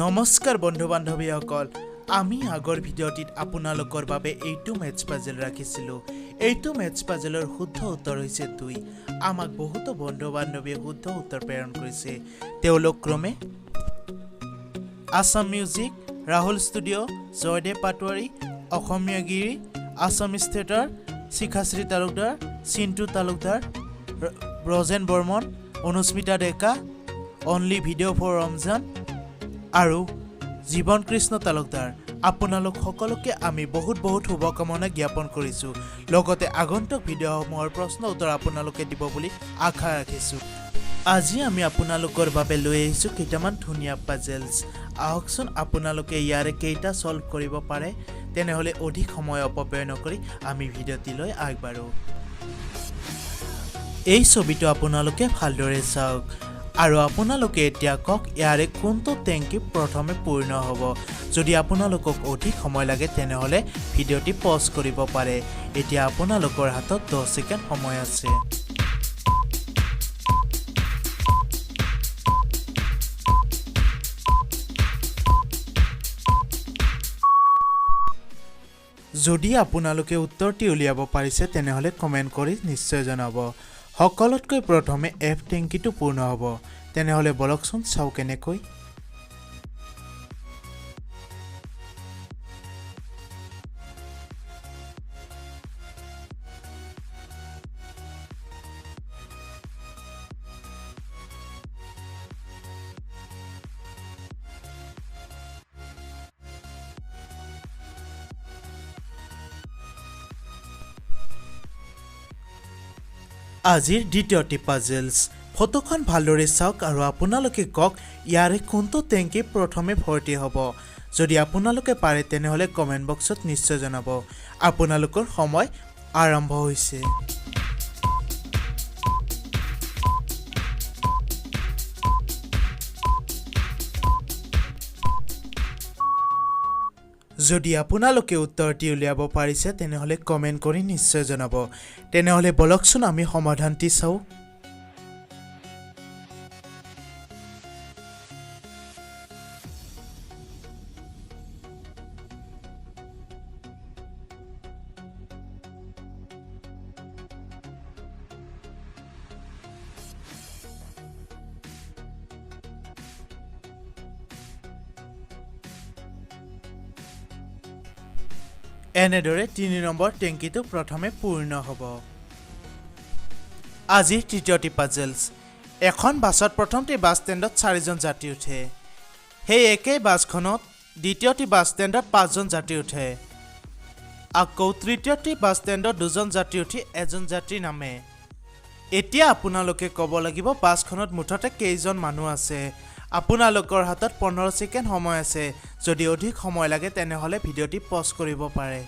নমস্কাৰ বন্ধু বান্ধৱীসকল আমি আগৰ ভিডিঅ'টিত আপোনালোকৰ বাবে এইটো মেথছ পাজল ৰাখিছিলোঁ এইটো মেথছ পাজলৰ শুদ্ধ উত্তৰ হৈছে 2 আমাক বহুতো বন্ধু বান্ধৱীয়ে শুদ্ধ উত্তৰ প্ৰেৰণ কৰিছে তেওঁলোক ক্ৰমে Assam music Rahul studio Joydev Patowary Asomiya Giri Assamese theatre Shikhashree Talukdar Chintu Talukdar Rajen Barman Anusmita Deka only video' for Ramzan আৰু জীৱন কৃষ্ণ তালুকদাৰ আপোনালোক সকলোকে আমি বহুত শুভকামনা জ্ঞাপন কৰিছোঁ লগতে আগন্তুক ভিডিঅ'সমূহৰ প্ৰশ্ন উত্তৰ আপোনালোকে দিব বুলি আশা ৰাখিছোঁ আজি আমি আপোনালোকৰ বাবে লৈ আহিছোঁ কেইটামান ধুনীয়া পাজলছ আহকচোন আপোনালোকে ইয়াৰে কেইটা সলভ কৰিব পাৰে তেনেহলে অধিক সময় অপব্যয় নকৰি আমি ভিডিঅ'টিলৈ আগবাঢ়ো এই ছবিটো আপোনালোকে ভালদৰে চাওক আৰু আপোনালোকে এতিয়া কক ইয়াৰে কোনটো টেংকি প্ৰথমে পূৰ্ণ হ'ব যদি আপোনালোকক অধিক সময় লাগে তেনেহলে ভিডিঅ'টি পজ কৰিব পাৰে এতিয়া আপোনালোকৰ হাতত 10 সেকেন্ড সময় আছে যদি আপোনালোকে উত্তৰটি উলিয়াব পাৰিছে তেনেহলে কমেন্ট কৰি নিশ্চয় জনাব সকলোতকৈ প্ৰথমে এফ টেংকিটো পূৰ্ণ হ'ব তেনেহলে বলকচোন চাও কেনেকৈ আজিৰ দ্বিতীয়টি পাজলছ ফটোখন ভালদৰে চাওক আৰু আপোনালোকে কক ইয়াৰে কোনটো টেংকি প্ৰথমে ভৰ্তি হ'ব যদি আপোনালোকে পাৰে তেনেহলে কমেন্ট বক্সত নিশ্চয় জনাব আপোনালোকৰ সময় আৰম্ভ হৈছে যদি আপোনালোকে উত্তৰটি উলিয়াব পাৰিছে তেনেহলে কমেন্ট কৰি নিশ্চয় জনাব তেনেহলে বলকচোন আমি সমাধানটি চাও এনেদৰে 3 নম্বৰ টেংকিটো প্ৰথমে পূৰ্ণ হ'ব আজিৰ তৃতীয়টি পাজলছ এখন বাছত প্ৰথমটি বাছ ষ্টেণ্ডত 4 জন যাত্ৰী উঠে সেই একেই বাছখনত দ্বিতীয়টি বাছ ষ্টেণ্ডত 5 জন যাত্ৰী উঠে আকৌ তৃতীয়টি বাছ ষ্টেণ্ডত 2 জন যাত্ৰী উঠি এজন যাত্ৰী নামে এতিয়া আপোনালোকে ক'ব লাগিব বাছখনত মুঠতে কেইজন মানুহ আছে আপোনালোকৰ হাতত 15 সেকেন্ড সময় আছে যদি অধিক সময় লাগে তেনেহলে ভিডিঅ'টি পজ কৰিব পাৰে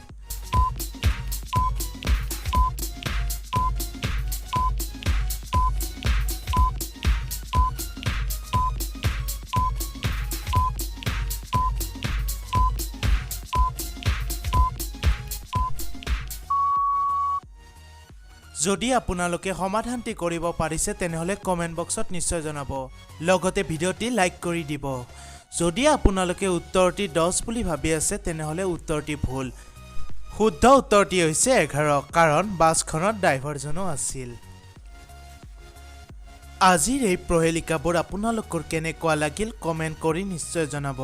যদি আপোনালোকে সমাধানটি কৰিব পাৰিছে তেনেহলে কমেন্ট বক্সত নিশ্চয় জনাব লগতে ভিডিঅ'টি লাইক কৰি দিব যদি আপোনালোকে উত্তৰটি 10 বুলি ভাবি আছে তেনেহলে উত্তৰটি ভুল শুদ্ধ উত্তৰটি হৈছে 11 কাৰণ বাছখনত ড্ৰাইভাৰজনো আছিল আজিৰ এই প্ৰহেলিকাবোৰ আপোনালোকৰ কেনেকুৱা লাগিল কমেন্ট কৰি নিশ্চয় জনাব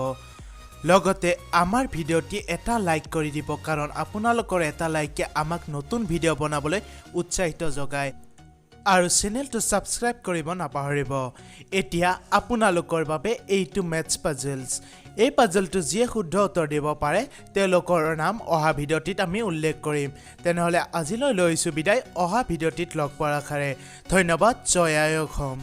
লগতে আমাৰ ভিডিঅ'টি এটা লাইক কৰি দিব কাৰণ আপোনালোকৰ এটা লাইকে আমাক নতুন ভিডিঅ' বনাবলৈ উৎসাহিত যোগায় আৰু চেনেলটো সাবস্ক্ৰাইব কৰিব নাপাহৰিব এতিয়া আপোনালোকৰ বাবে এইটো মেথছ পাজলছ এই পাজলটো যিয়ে শুদ্ধ উত্তৰ দিব পাৰে তেওঁলোকৰ নাম অহা ভিডিঅ'টিত আমি উল্লেখ কৰিম তেনেহলে আজিলৈ লৈছো বিদায় অহা ভিডিঅ'টিত লগ পোৱাৰ আশাৰে ধন্যবাদ জয় আই অসম